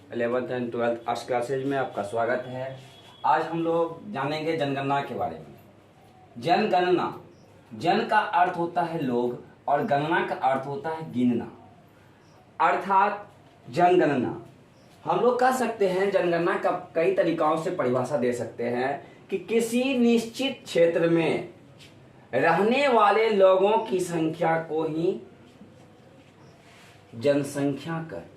11th and 12th arts classes में आपका स्वागत है। आज हम लोग जानेंगे जनगणना के बारे में। जनगणना, जन का अर्थ होता है लोग और गणना का अर्थ होता है गिनना, अर्थात जनगणना। हम लोग कह सकते हैं जनगणना का कई तरीकों से परिभाषा दे सकते हैं कि किसी निश्चित क्षेत्र में रहने वाले लोगों की संख्या को ही जनसंख्या कहते हैं।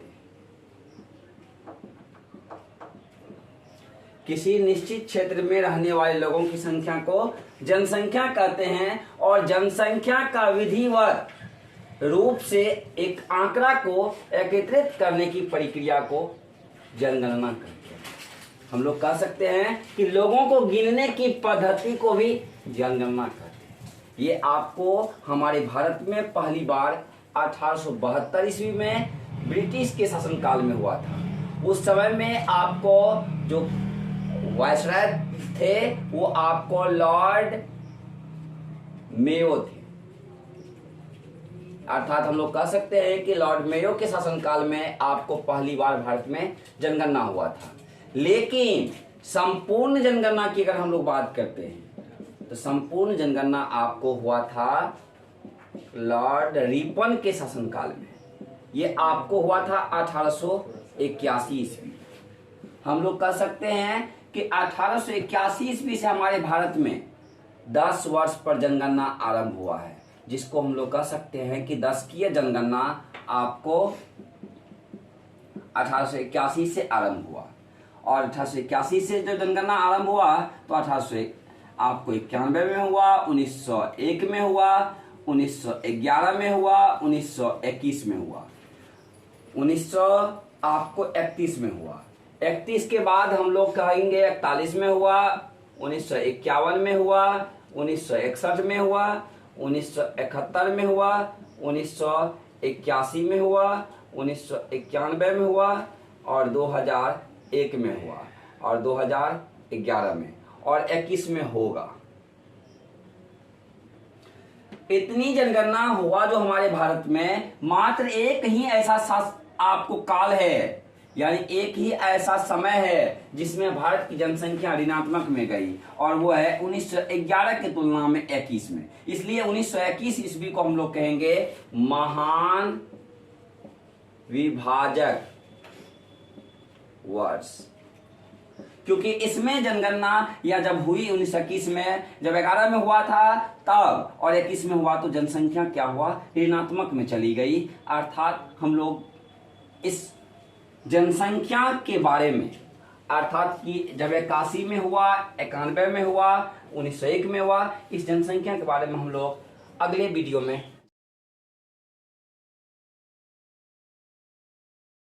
किसी निश्चित क्षेत्र में रहने वाले लोगों की संख्या को जनसंख्या कहते हैं और जनसंख्या का विधिवत रूप से एक आंकड़ा को एकत्रित करने की प्रक्रिया को जनगणना कहते हैं। हम लोग कह सकते हैं कि लोगों को गिनने की पद्धति को भी जनगणना कहते हैं। ये आपको हमारे भारत में पहली बार 1872 ईस्वी में ब्रिटिश के शासनकाल में हुआ था। उस समय में आपको जो वायसराय थे वो आपको लॉर्ड मेयो थे, अर्थात हम लोग कह सकते हैं कि लॉर्ड मेयो के शासनकाल में आपको पहली बार भारत में जनगणना हुआ था। लेकिन संपूर्ण जनगणना की अगर हम लोग बात करते हैं तो संपूर्ण जनगणना आपको हुआ था लॉर्ड रिपन के शासनकाल में। ये आपको हुआ था 1881 ईस्वी। हम लोग कह सकते हैं कि 1881 ईस्वी से हमारे भारत में 10 वर्ष पर जनगणना आरंभ हुआ है, जिसको हम लोग कह सकते हैं कि 10वीं जनगणना आपको 1881 से आरंभ हुआ। और 1881 से जो जनगणना आरंभ हुआ तो 1891 में हुआ, 1901 में हुआ, 1911 में हुआ, 1921 में हुआ, 1931 में हुआ। 31 के बाद हम लोग कहेंगे 41 में हुआ, 1951 में हुआ, 1961 में हुआ, 1971 में हुआ, 1981 में हुआ, 1991 में हुआ और 2001 में हुआ और 2011 में और 21 में होगा। इतनी जनगणना हुआ जो हमारे भारत में मात्र एक ही ऐसा आपको काल है, यानी एक ही ऐसा समय है जिसमें भारत की जनसंख्या ऋणात्मक में गई और वो है 1911 की तुलना में 21 में। इसलिए 1921 ईस्वी को हम लोग कहेंगे महान विभाजक वर्ष, क्योंकि इसमें जनगणना या जब हुई 1921 में, जब 11 में हुआ था तब और 21 में हुआ तो जनसंख्या क्या हुआ, ऋणात्मक में चली गई। अर्थात हम लोग इस जनसंख्या के बारे में, अर्थात कि जब 81 में हुआ, 91 में हुआ, 1901 में हुआ, इस जनसंख्या के बारे में हम लोग अगले वीडियो में